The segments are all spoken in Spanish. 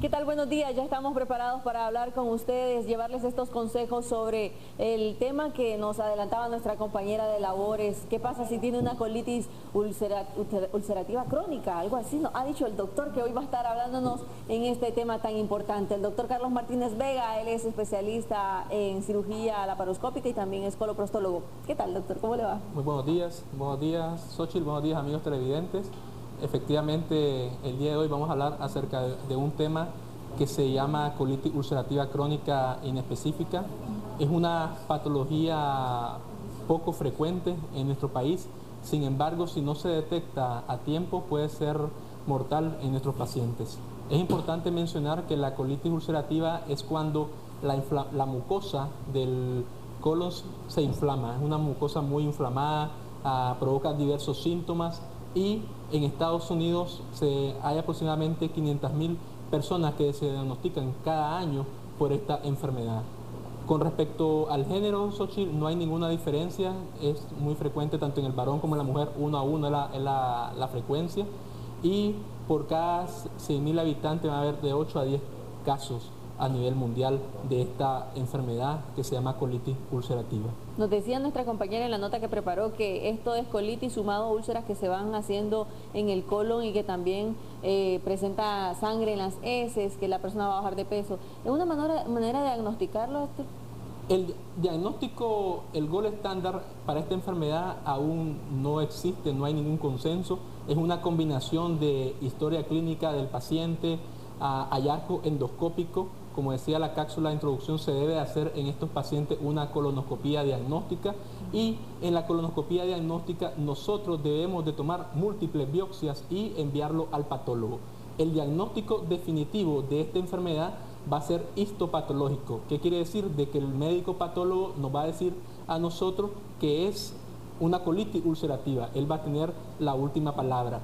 ¿Qué tal? Buenos días, ya estamos preparados para hablar con ustedes, llevarles estos consejos sobre el tema que nos adelantaba nuestra compañera de labores. ¿Qué pasa si tiene una colitis ulcerativa crónica? Algo así nos ha dicho el doctor, que hoy va a estar hablándonos en este tema tan importante. El doctor Carlos Martínez Vega, él es especialista en cirugía laparoscópica y también es coloprostólogo. ¿Qué tal, doctor? ¿Cómo le va? Muy buenos días, Xochitl, buenos días, amigos televidentes. Efectivamente, el día de hoy vamos a hablar acerca de un tema que se llama colitis ulcerativa crónica inespecífica. Es una patología poco frecuente en nuestro país, sin embargo, si no se detecta a tiempo, puede ser mortal en nuestros pacientes. Es importante mencionar que la colitis ulcerativa es cuando la mucosa del colon se inflama, es una mucosa muy inflamada, provoca diversos síntomas y en Estados Unidos hay aproximadamente 500.000 personas que se diagnostican cada año por esta enfermedad. Con respecto al género, Xochitl, no hay ninguna diferencia, es muy frecuente tanto en el varón como en la mujer, 1 a 1 es la frecuencia, y por cada 100.000 habitantes va a haber de 8 a 10 casos a nivel mundial de esta enfermedad que se llama colitis ulcerativa. Nos decía nuestra compañera en la nota que preparó que esto es colitis sumado a úlceras que se van haciendo en el colon y que también presenta sangre en las heces, que la persona va a bajar de peso. ¿Es una manera de diagnosticarlo? El diagnóstico, el gold estándar para esta enfermedad aún no existe, no hay ningún consenso. Es una combinación de historia clínica del paciente, hallazgo endoscópico. Como decía la cápsula de introducción, se debe hacer en estos pacientes una colonoscopía diagnóstica y en la colonoscopía diagnóstica nosotros debemos de tomar múltiples biopsias y enviarlo al patólogo. El diagnóstico definitivo de esta enfermedad va a ser histopatológico. ¿Qué quiere decir? De que el médico patólogo nos va a decir a nosotros que es una colitis ulcerativa. Él va a tener la última palabra.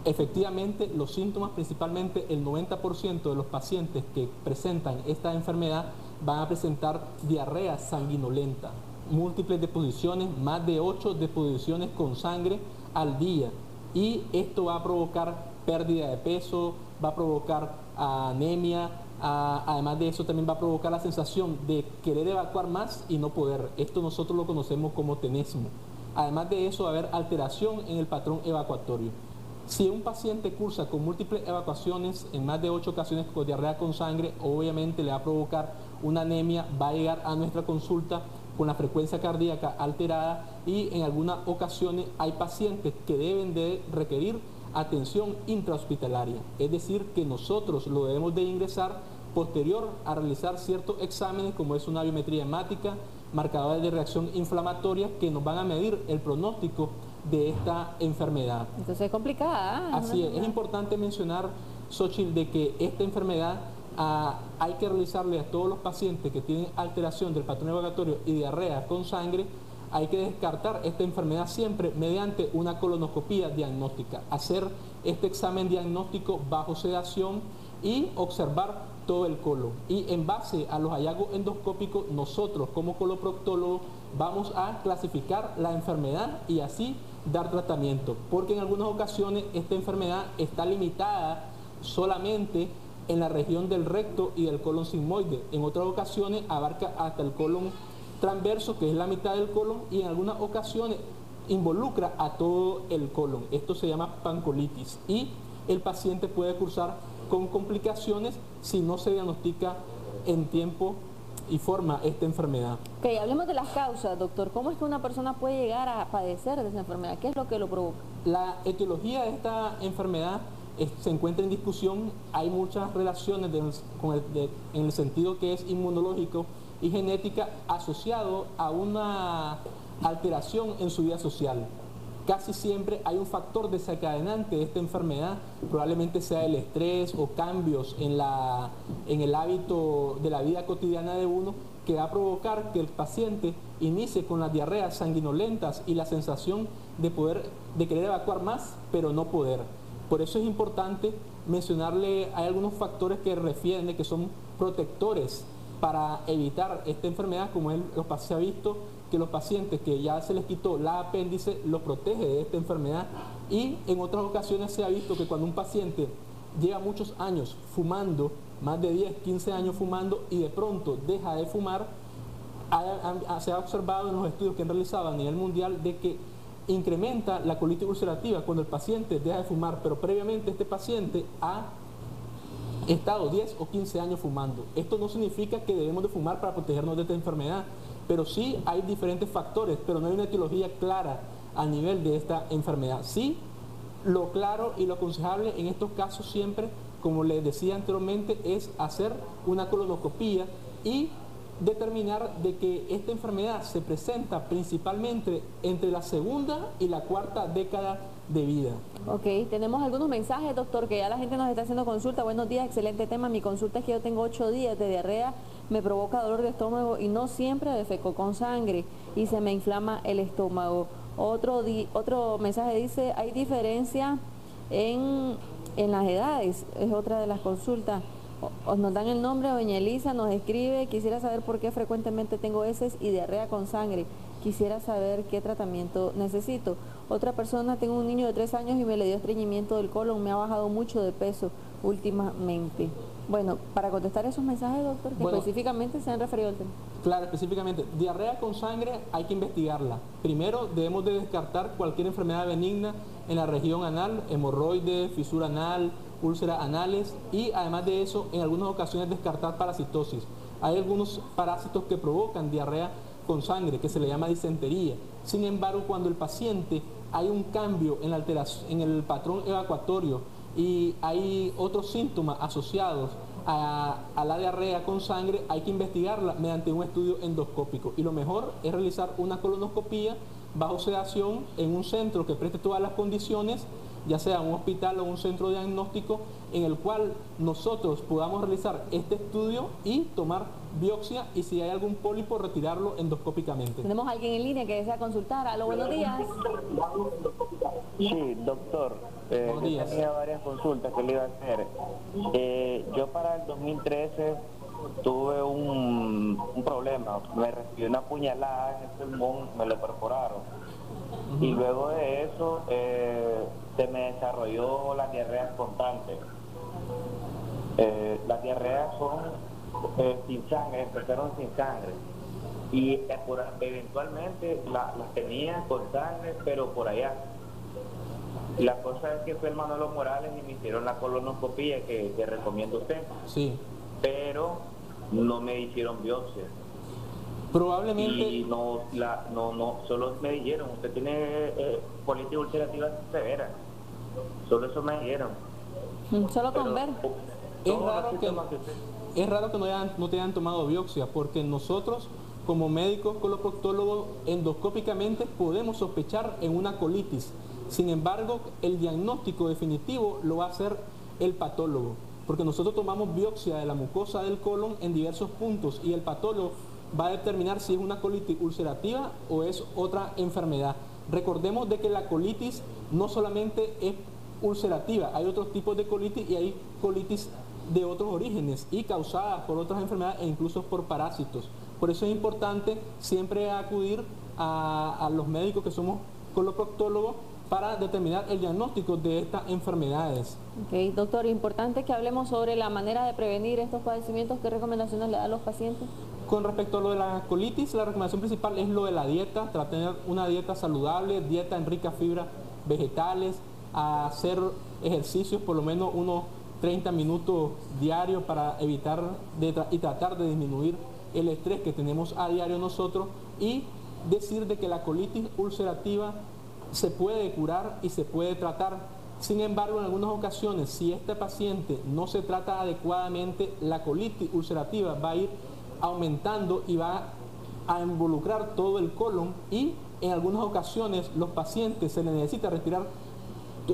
Efectivamente, los síntomas, principalmente el 90% de los pacientes que presentan esta enfermedad van a presentar diarrea sanguinolenta, múltiples deposiciones, más de 8 deposiciones con sangre al día. Y esto va a provocar pérdida de peso, va a provocar anemia, además de eso también va a provocar la sensación de querer evacuar más y no poder. Esto nosotros lo conocemos como tenesmo. Además de eso va a haber alteración en el patrón evacuatorio. Si un paciente cursa con múltiples evacuaciones en más de 8 ocasiones con diarrea con sangre, obviamente le va a provocar una anemia, va a llegar a nuestra consulta con la frecuencia cardíaca alterada y en algunas ocasiones hay pacientes que deben de requerir atención intrahospitalaria, es decir, que nosotros lo debemos de ingresar posterior a realizar ciertos exámenes como es una biometría hemática, marcadores de reacción inflamatoria que nos van a medir el pronóstico de esta enfermedad. Entonces es complicada. Así es importante mencionar, Xochitl, de que esta enfermedad hay que realizarle a todos los pacientes que tienen alteración del patrón evacuatorio y diarrea con sangre, hay que descartar esta enfermedad siempre mediante una colonoscopía diagnóstica, hacer este examen diagnóstico bajo sedación y observar todo el colon. Y en base a los hallazgos endoscópicos, nosotros como coloproctólogos vamos a clasificar la enfermedad y así dar tratamiento, porque en algunas ocasiones esta enfermedad está limitada solamente en la región del recto y del colon sigmoide. En otras ocasiones abarca hasta el colon transverso, que es la mitad del colon, y en algunas ocasiones involucra a todo el colon. Esto se llama pancolitis y el paciente puede cursar con complicaciones si no se diagnostica en tiempo y forma esta enfermedad. Ok, hablemos de las causas, doctor. ¿Cómo es que una persona puede llegar a padecer de esa enfermedad? ¿Qué es lo que lo provoca? La etiología de esta enfermedad se encuentra en discusión. Hay muchas relaciones en el sentido que es inmunológico y genética asociado a una alteración en su vida social. Casi siempre hay un factor desencadenante de esta enfermedad, probablemente sea el estrés o cambios en el hábito de la vida cotidiana de uno, que va a provocar que el paciente inicie con las diarreas sanguinolentas y la sensación de querer evacuar más, pero no poder. Por eso es importante mencionarle, hay algunos factores que refieren de que son protectores para evitar esta enfermedad, como se ha visto que los pacientes que ya se les quitó la apéndice los protege de esta enfermedad, y en otras ocasiones se ha visto que cuando un paciente lleva muchos años fumando más de 10, 15 años fumando y de pronto deja de fumar, se ha observado en los estudios que han realizado a nivel mundial de que incrementa la colitis ulcerativa cuando el paciente deja de fumar, pero previamente este paciente ha estado 10 o 15 años fumando. Esto no significa que debemos de fumar para protegernos de esta enfermedad, pero sí hay diferentes factores, pero no hay una etiología clara a nivel de esta enfermedad. Sí, lo claro y lo aconsejable en estos casos siempre, como les decía anteriormente, es hacer una colonoscopía y determinar de que esta enfermedad se presenta principalmente entre la segunda y la cuarta década de vida. Ok, tenemos algunos mensajes, doctor, que ya la gente nos está haciendo consulta. Buenos días, excelente tema. Mi consulta es que yo tengo 8 días de diarrea, me provoca dolor de estómago y no siempre defeco con sangre y se me inflama el estómago. Otro mensaje dice, ¿hay diferencia en las edades? Es otra de las consultas. Nos dan el nombre, doña Elisa nos escribe, quisiera saber por qué frecuentemente tengo heces y diarrea con sangre. Quisiera saber qué tratamiento necesito. Otra persona, tengo un niño de 3 años y me le dio estreñimiento del colon, me ha bajado mucho de peso últimamente. Bueno, para contestar esos mensajes, doctor, que específicamente se han referido al tema. Claro, específicamente, diarrea con sangre hay que investigarla. Primero debemos de descartar cualquier enfermedad benigna en la región anal, hemorroides, fisura anal, úlceras anales y además de eso, en algunas ocasiones descartar parasitosis. Hay algunos parásitos que provocan diarrea con sangre, que se le llama disentería. Sin embargo, cuando el paciente hay un cambio en la alteración, en el patrón evacuatorio y hay otros síntomas asociados a la diarrea con sangre, hay que investigarla mediante un estudio endoscópico. Y lo mejor es realizar una colonoscopía bajo sedación en un centro que preste todas las condiciones, ya sea un hospital o un centro diagnóstico, en el cual nosotros podamos realizar este estudio y tomar biopsia y si hay algún pólipo retirarlo endoscópicamente. Tenemos a alguien en línea que desea consultar. Aló, buenos días. Sí, doctor. Yo tenía varias consultas que le iba a hacer. Yo para el 2013 tuve un problema. Me recibí una puñalada en el pulmón, me lo perforaron. Y luego de eso se me desarrolló la diarrea constante. Las diarreas son sin sangre, empezaron sin sangre. Y eventualmente las tenía con sangre, pero por allá. Y la cosa es que fue el Manolo Morales y me hicieron la colonoscopía que recomienda usted. Sí. Pero no me hicieron biopsia. Probablemente. Y no, solo me dijeron, usted tiene colitis ulcerativa severa. Solo eso me dijeron. Solo con ver. Es raro que no te hayan tomado biopsia, porque nosotros como médicos coloproctólogos endoscópicamente podemos sospechar en una colitis. Sin embargo, el diagnóstico definitivo lo va a hacer el patólogo, porque nosotros tomamos biopsia de la mucosa del colon en diversos puntos y el patólogo va a determinar si es una colitis ulcerativa o es otra enfermedad. Recordemos de que la colitis no solamente es ulcerativa, hay otros tipos de colitis y hay colitis de otros orígenes y causadas por otras enfermedades e incluso por parásitos. Por eso es importante siempre acudir a los médicos que somos coloproctólogos para determinar el diagnóstico de estas enfermedades. Ok, doctor, importante que hablemos sobre la manera de prevenir estos padecimientos. ¿Qué recomendaciones le da a los pacientes? Con respecto a lo de la colitis, la recomendación principal es lo de la dieta, tratar de tener una dieta saludable, dieta en ricas fibras vegetales, hacer ejercicios por lo menos unos 30 minutos diarios para evitar y tratar de disminuir el estrés que tenemos a diario nosotros y decir de que la colitis ulcerativa se puede curar y se puede tratar. Sin embargo, en algunas ocasiones, si este paciente no se trata adecuadamente, la colitis ulcerativa va a ir aumentando y va a involucrar todo el colon y en algunas ocasiones los pacientes se les necesita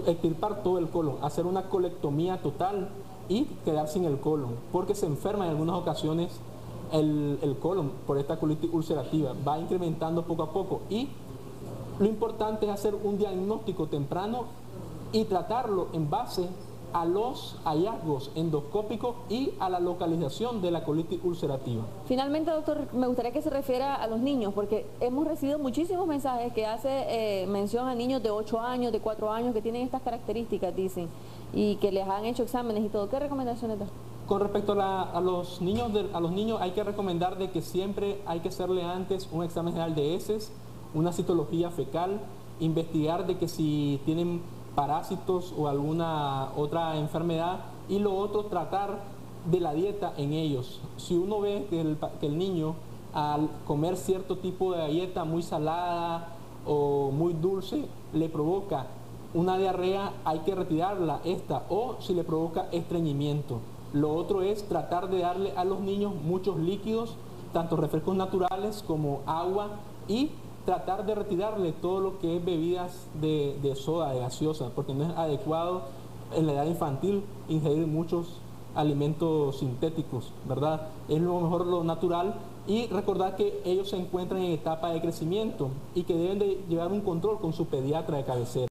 extirpar todo el colon, hacer una colectomía total y quedar sin el colon, porque se enferma en algunas ocasiones el colon por esta colitis ulcerativa, va incrementando poco a poco y lo importante es hacer un diagnóstico temprano y tratarlo en base a los hallazgos endoscópicos y a la localización de la colitis ulcerativa. Finalmente, doctor, me gustaría que se refiera a los niños, porque hemos recibido muchísimos mensajes que hace mención a niños de 8 años, de 4 años, que tienen estas características, dicen, y que les han hecho exámenes y todo. ¿Qué recomendaciones da? Con respecto a los niños, hay que recomendar de que siempre hay que hacerle antes un examen general de heces, una citología fecal, investigar de que si tienen parásitos o alguna otra enfermedad, y lo otro, tratar de la dieta en ellos. Si uno ve que el niño al comer cierto tipo de galleta muy salada o muy dulce le provoca una diarrea, hay que retirarla o si le provoca estreñimiento. Lo otro es tratar de darle a los niños muchos líquidos, tanto refrescos naturales como agua, y tratar de retirarle todo lo que es bebidas de soda, de gaseosa, porque no es adecuado en la edad infantil ingerir muchos alimentos sintéticos, ¿verdad? Es lo mejor lo natural, y recordar que ellos se encuentran en etapa de crecimiento y que deben de llevar un control con su pediatra de cabecera.